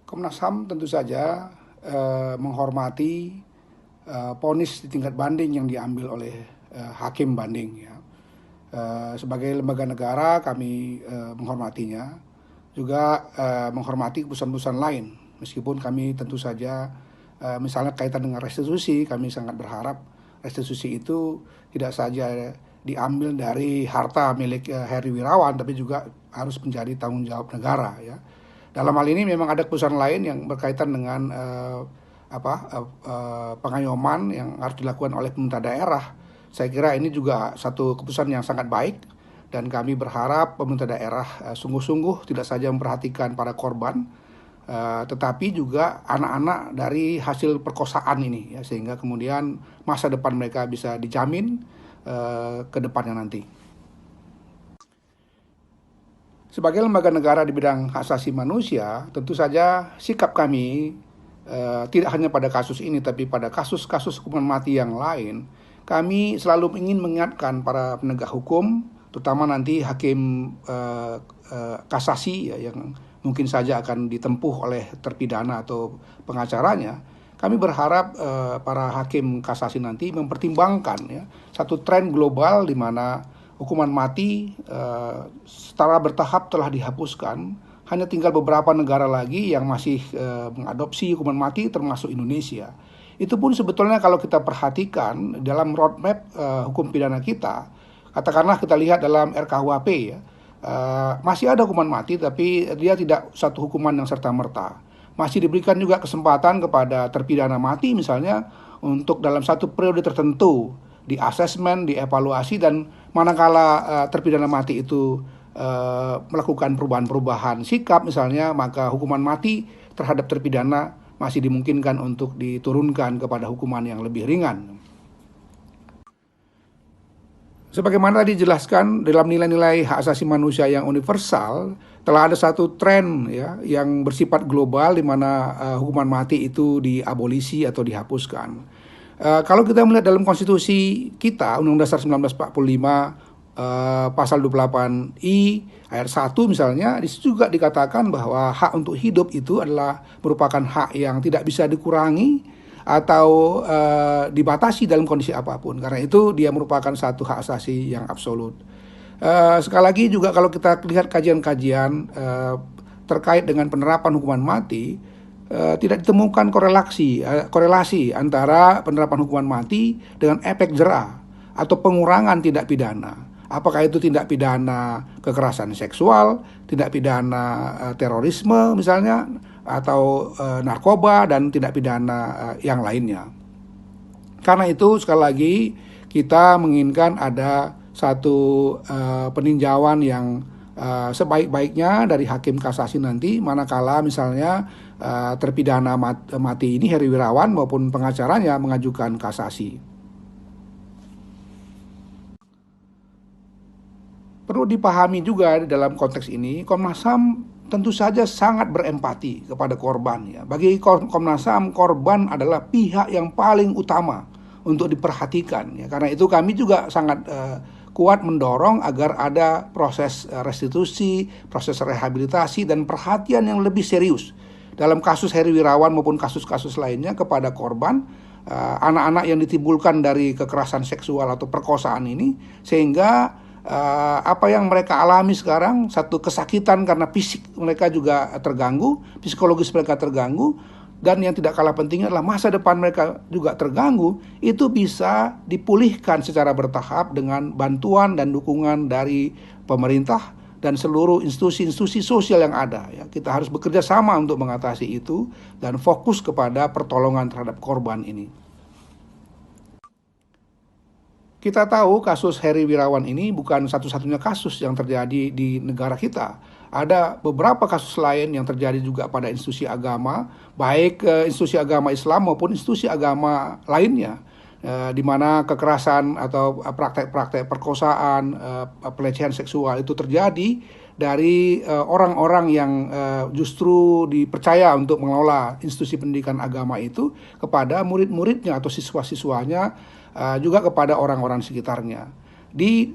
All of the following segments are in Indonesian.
Komnas HAM tentu saja menghormati vonis di tingkat banding yang diambil oleh hakim banding. Ya. Sebagai lembaga negara kami menghormatinya, juga menghormati keputusan-keputusan lain. Meskipun kami tentu saja misalnya kaitan dengan restitusi, kami sangat berharap restitusi itu tidak saja diambil dari harta milik Heri Wirawan, tapi juga harus menjadi tanggung jawab negara. Ya. Dalam hal ini memang ada keputusan lain yang berkaitan dengan pengayoman yang harus dilakukan oleh pemerintah daerah. Saya kira ini juga satu keputusan yang sangat baik, dan kami berharap pemerintah daerah sungguh-sungguh tidak saja memperhatikan para korban, tetapi juga anak-anak dari hasil perkosaan ini, ya, sehingga kemudian masa depan mereka bisa dijamin ke depannya nanti. Sebagai lembaga negara di bidang hak asasi manusia, tentu saja sikap kami tidak hanya pada kasus ini, tapi pada kasus-kasus hukuman mati yang lain. Kami selalu ingin mengingatkan para penegak hukum, terutama nanti hakim kasasi ya, yang mungkin saja akan ditempuh oleh terpidana atau pengacaranya. Kami berharap para hakim kasasi nanti mempertimbangkan ya, satu tren global di mana hukuman mati secara bertahap telah dihapuskan. Hanya tinggal beberapa negara lagi yang masih mengadopsi hukuman mati, termasuk Indonesia. Itu pun sebetulnya kalau kita perhatikan dalam roadmap hukum pidana kita, katakanlah kita lihat dalam RKUHP ya, masih ada hukuman mati, tapi dia tidak satu hukuman yang serta-merta. Masih diberikan juga kesempatan kepada terpidana mati misalnya untuk dalam satu periode tertentu di asesmen, dievaluasi, dan manakala terpidana mati itu melakukan perubahan-perubahan sikap misalnya, maka hukuman mati terhadap terpidana masih dimungkinkan untuk diturunkan kepada hukuman yang lebih ringan. Sebagaimana tadi dijelaskan dalam nilai-nilai hak asasi manusia yang universal, telah ada satu tren ya yang bersifat global di mana hukuman mati itu diabolisi atau dihapuskan. Kalau kita melihat dalam konstitusi kita, Undang-Undang Dasar 1945 pasal 28I ayat 1 misalnya, di situ juga dikatakan bahwa hak untuk hidup itu adalah merupakan hak yang tidak bisa dikurangi atau dibatasi dalam kondisi apapun. Karena itu dia merupakan satu hak asasi yang absolut. Sekali lagi juga kalau kita lihat kajian-kajian terkait dengan penerapan hukuman mati, tidak ditemukan korelasi antara penerapan hukuman mati dengan efek jera atau pengurangan tindak pidana. Apakah itu tindak pidana kekerasan seksual, tindak pidana terorisme misalnya, atau narkoba, dan tindak pidana yang lainnya. Karena itu sekali lagi kita menginginkan ada satu peninjauan yang sebaik-baiknya dari hakim kasasi nanti, manakala misalnya terpidana mati ini Heri Wirawan maupun pengacaranya mengajukan kasasi. Perlu dipahami juga dalam konteks ini, Komnas HAM tentu saja sangat berempati kepada korban. Ya. Bagi Komnas HAM, korban adalah pihak yang paling utama untuk diperhatikan. Ya. Karena itu kami juga sangat kuat mendorong agar ada proses restitusi, proses rehabilitasi, dan perhatian yang lebih serius dalam kasus Heri Wirawan maupun kasus-kasus lainnya kepada korban, anak-anak yang ditimbulkan dari kekerasan seksual atau perkosaan ini, sehingga apa yang mereka alami sekarang, satu kesakitan karena fisik mereka juga terganggu, psikologis mereka terganggu, dan yang tidak kalah pentingnya adalah masa depan mereka juga terganggu, itu bisa dipulihkan secara bertahap dengan bantuan dan dukungan dari pemerintah dan seluruh institusi-institusi sosial yang ada. Ya, kita harus bekerja sama untuk mengatasi itu dan fokus kepada pertolongan terhadap korban ini. Kita tahu kasus Heri Wirawan ini bukan satu-satunya kasus yang terjadi di negara kita. Ada beberapa kasus lain yang terjadi juga pada institusi agama, baik institusi agama Islam maupun institusi agama lainnya, di mana kekerasan atau praktek-praktek perkosaan, pelecehan seksual itu terjadi dari orang-orang yang justru dipercaya untuk mengelola institusi pendidikan agama itu kepada murid-muridnya atau siswa-siswanya, juga kepada orang-orang sekitarnya. Di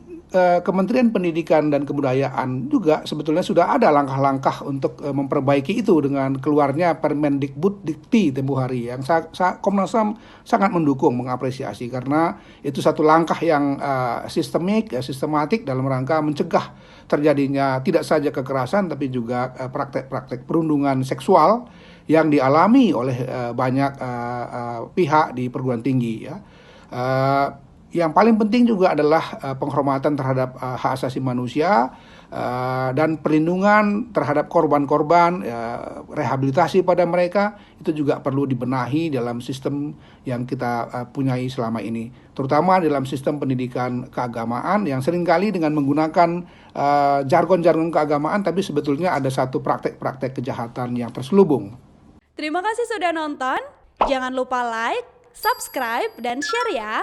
Kementerian Pendidikan dan Kebudayaan juga sebetulnya sudah ada langkah-langkah untuk memperbaiki itu dengan keluarnya Permendikbud Dikti tempo hari yang Komnas HAM sangat mendukung, mengapresiasi karena itu satu langkah yang sistematik dalam rangka mencegah terjadinya tidak saja kekerasan tapi juga praktek-praktek perundungan seksual yang dialami oleh banyak pihak di perguruan tinggi ya. Yang paling penting juga adalah penghormatan terhadap hak asasi manusia dan perlindungan terhadap korban-korban, rehabilitasi pada mereka itu juga perlu dibenahi dalam sistem yang kita punyai selama ini, terutama dalam sistem pendidikan keagamaan yang seringkali dengan menggunakan jargon-jargon keagamaan tapi sebetulnya ada satu praktek-praktek kejahatan yang terselubung. Terima kasih sudah nonton. Jangan lupa like, subscribe, dan share ya.